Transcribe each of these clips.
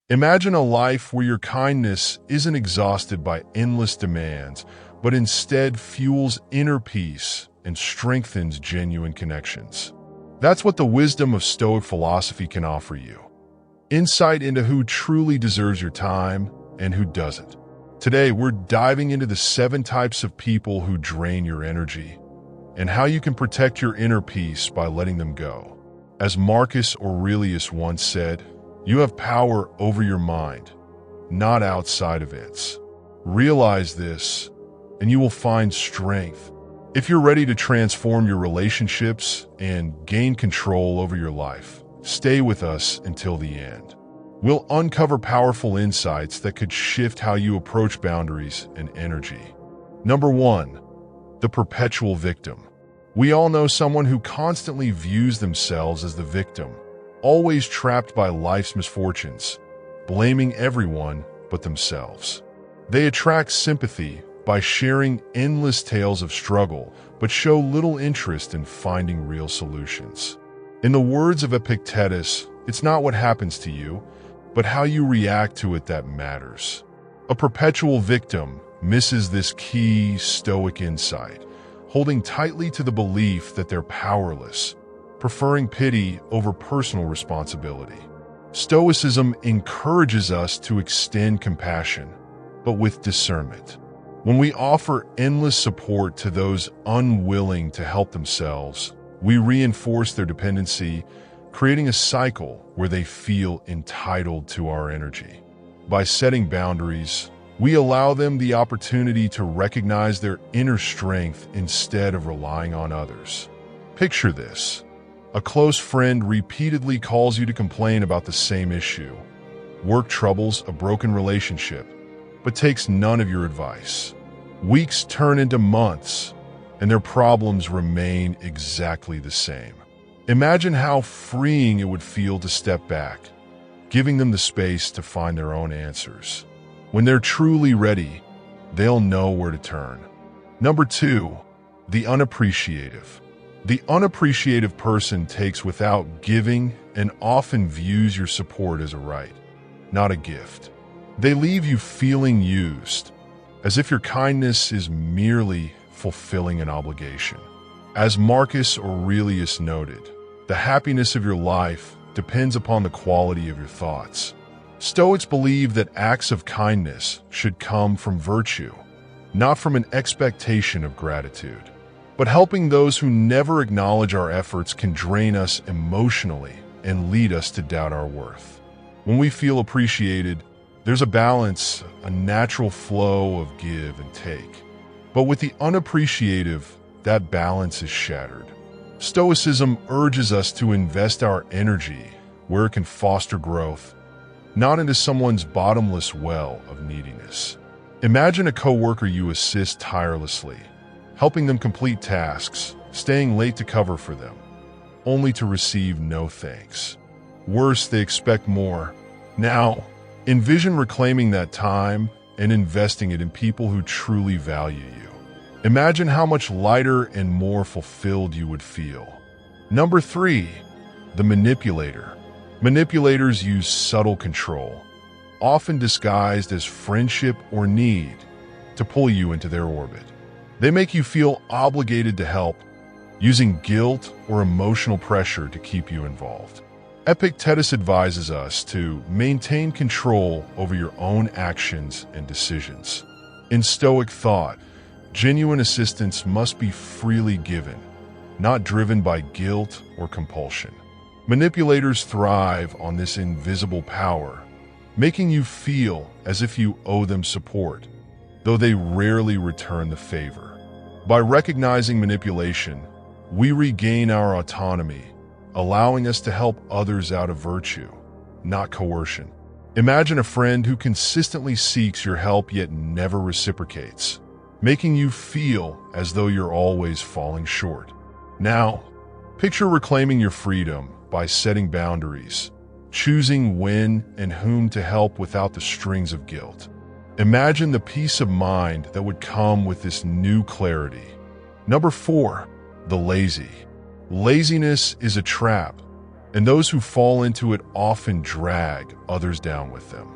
Imagine a life where your kindness isn't exhausted by endless demands, but instead fuels inner peace and strengthens genuine connections. That's what the wisdom of Stoic philosophy can offer you. Insight into who truly deserves your time and who doesn't. Today, we're diving into the 7 types of people who drain your energy and how you can protect your inner peace by letting them go. As Marcus Aurelius once said, you have power over your mind, not outside events. Realize this, and you will find strength. If you're ready to transform your relationships and gain control over your life, stay with us until the end. We'll uncover powerful insights that could shift how you approach boundaries and energy. Number 1, the perpetual victim. We all know someone who constantly views themselves as the victim, always trapped by life's misfortunes, blaming everyone but themselves. They attract sympathy by sharing endless tales of struggle, but show little interest in finding real solutions. In the words of Epictetus, it's not what happens to you, but how you react to it that matters. A perpetual victim misses this key Stoic insight, holding tightly to the belief that they're powerless, preferring pity over personal responsibility. Stoicism encourages us to extend compassion, but with discernment. When we offer endless support to those unwilling to help themselves, we reinforce their dependency, creating a cycle where they feel entitled to our energy. By setting boundaries, we allow them the opportunity to recognize their inner strength instead of relying on others. Picture this. A close friend repeatedly calls you to complain about the same issue, work troubles, a broken relationship, but takes none of your advice. Weeks turn into months, and their problems remain exactly the same. Imagine how freeing it would feel to step back, giving them the space to find their own answers. When they're truly ready, they'll know where to turn. Number 2, the unappreciative. The unappreciative person takes without giving and often views your support as a right, not a gift. They leave you feeling used, as if your kindness is merely fulfilling an obligation. As Marcus Aurelius noted, the happiness of your life depends upon the quality of your thoughts. Stoics believe that acts of kindness should come from virtue, not from an expectation of gratitude. But helping those who never acknowledge our efforts can drain us emotionally and lead us to doubt our worth. When we feel appreciated, there's a balance, a natural flow of give and take. But with the unappreciative, that balance is shattered. Stoicism urges us to invest our energy where it can foster growth, not into someone's bottomless well of neediness. Imagine a coworker you assist tirelessly, helping them complete tasks, staying late to cover for them, only to receive no thanks. Worse, they expect more. Now, envision reclaiming that time and investing it in people who truly value you. Imagine how much lighter and more fulfilled you would feel. Number 3, the manipulator. Manipulators use subtle control, often disguised as friendship or need, to pull you into their orbit. They make you feel obligated to help, using guilt or emotional pressure to keep you involved. Epictetus advises us to maintain control over your own actions and decisions. In Stoic thought, genuine assistance must be freely given, not driven by guilt or compulsion. Manipulators thrive on this invisible power, making you feel as if you owe them support, though they rarely return the favor. By recognizing manipulation, we regain our autonomy, allowing us to help others out of virtue, not coercion. Imagine a friend who consistently seeks your help yet never reciprocates, making you feel as though you're always falling short. Now, picture reclaiming your freedom by setting boundaries, choosing when and whom to help without the strings of guilt. Imagine the peace of mind that would come with this new clarity. Number 4, the lazy. Laziness is a trap, and those who fall into it often drag others down with them.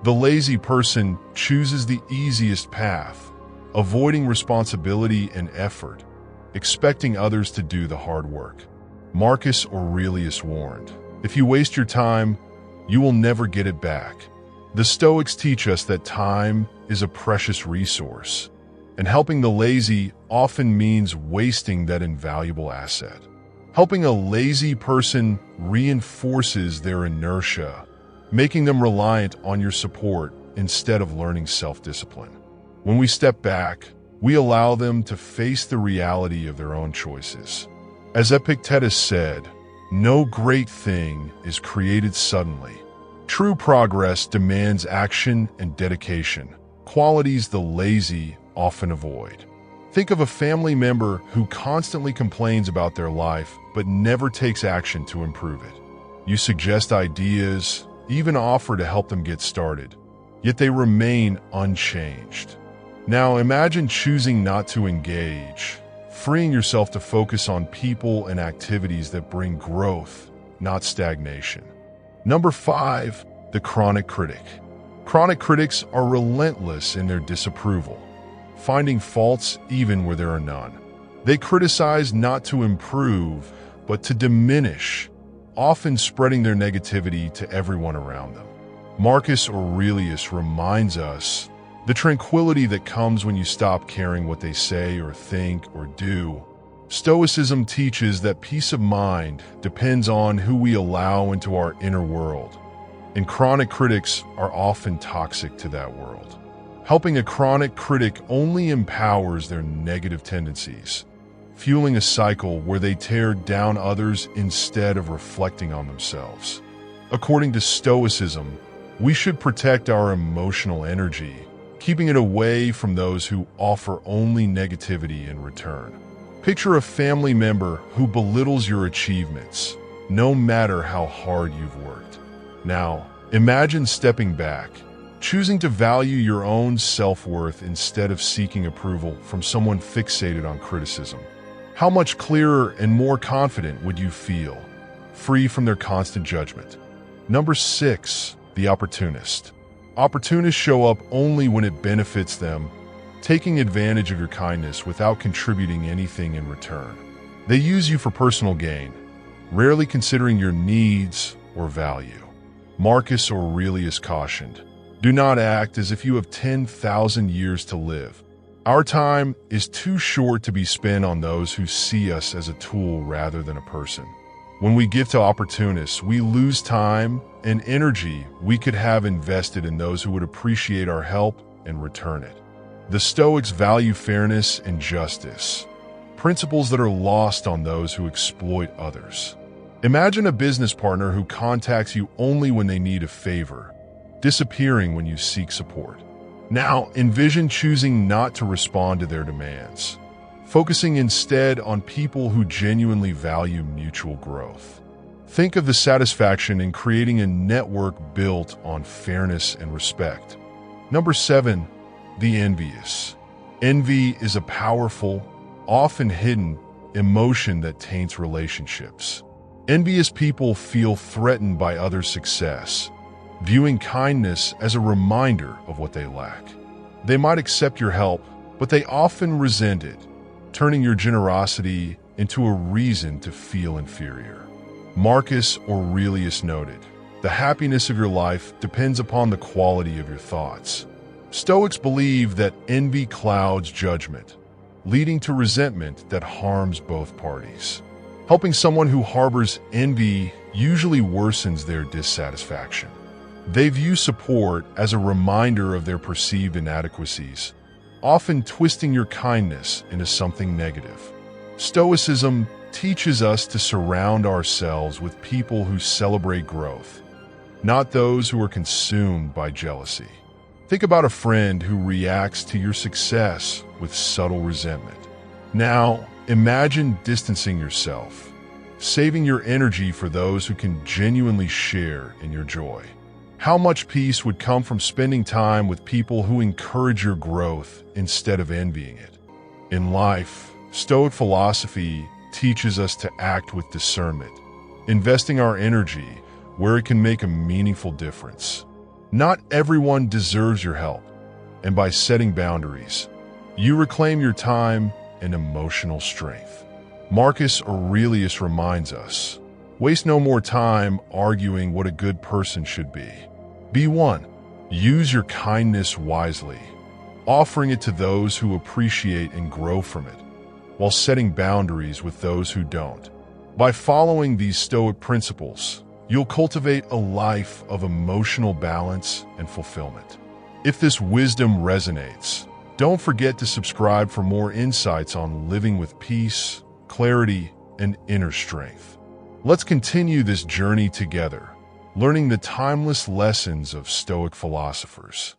The lazy person chooses the easiest path, avoiding responsibility and effort, expecting others to do the hard work. Marcus Aurelius warned, "If you waste your time, you will never get it back." The Stoics teach us that time is a precious resource, and helping the lazy often means wasting that invaluable asset. Helping a lazy person reinforces their inertia, making them reliant on your support instead of learning self-discipline. When we step back, we allow them to face the reality of their own choices. As Epictetus said, "No great thing is created suddenly. True progress demands action and dedication, qualities the lazy often avoid." Think of a family member who constantly complains about their life but never takes action to improve it. You suggest ideas, even offer to help them get started, yet they remain unchanged. Now imagine choosing not to engage, freeing yourself to focus on people and activities that bring growth, not stagnation. Number 5, the chronic critic. Chronic critics are relentless in their disapproval, finding faults even where there are none. They criticize not to improve, but to diminish, often spreading their negativity to everyone around them. Marcus Aurelius reminds us the tranquility that comes when you stop caring what they say or think or do. Stoicism teaches that peace of mind depends on who we allow into our inner world, and chronic critics are often toxic to that world. Helping a chronic critic only empowers their negative tendencies, fueling a cycle where they tear down others instead of reflecting on themselves. According to Stoicism, we should protect our emotional energy, keeping it away from those who offer only negativity in return. Picture a family member who belittles your achievements, no matter how hard you've worked. Now, imagine stepping back, choosing to value your own self-worth instead of seeking approval from someone fixated on criticism. How much clearer and more confident would you feel, free from their constant judgment? Number 6, the opportunist. Opportunists show up only when it benefits them, taking advantage of your kindness without contributing anything in return. They use you for personal gain, rarely considering your needs or value. Marcus Aurelius cautioned, "Do not act as if you have 10,000 years to live. Our time is too short to be spent on those who see us as a tool rather than a person." When we give to opportunists, we lose time and energy we could have invested in those who would appreciate our help and return it. The Stoics value fairness and justice, principles that are lost on those who exploit others. Imagine a business partner who contacts you only when they need a favor, disappearing when you seek support. Now, envision choosing not to respond to their demands, focusing instead on people who genuinely value mutual growth. Think of the satisfaction in creating a network built on fairness and respect. Number 7, the envious. Envy is a powerful, often hidden emotion that taints relationships. Envious people feel threatened by others' success, viewing kindness as a reminder of what they lack. They might accept your help, but they often resent it, turning your generosity into a reason to feel inferior. Marcus Aurelius noted, "The happiness of your life depends upon the quality of your thoughts." Stoics believe that envy clouds judgment, leading to resentment that harms both parties. Helping someone who harbors envy usually worsens their dissatisfaction. They view support as a reminder of their perceived inadequacies, often twisting your kindness into something negative. Stoicism teaches us to surround ourselves with people who celebrate growth, not those who are consumed by jealousy. Think about a friend who reacts to your success with subtle resentment. Now, imagine distancing yourself, saving your energy for those who can genuinely share in your joy. How much peace would come from spending time with people who encourage your growth instead of envying it? In life, Stoic philosophy teaches us to act with discernment, investing our energy where it can make a meaningful difference. Not everyone deserves your help, and by setting boundaries, you reclaim your time and emotional strength. Marcus Aurelius reminds us, waste no more time arguing what a good person should be. Be one. Use your kindness wisely, offering it to those who appreciate and grow from it, while setting boundaries with those who don't. By following these Stoic principles, you'll cultivate a life of emotional balance and fulfillment. If this wisdom resonates, don't forget to subscribe for more insights on living with peace, clarity, and inner strength. Let's continue this journey together, learning the timeless lessons of Stoic philosophers.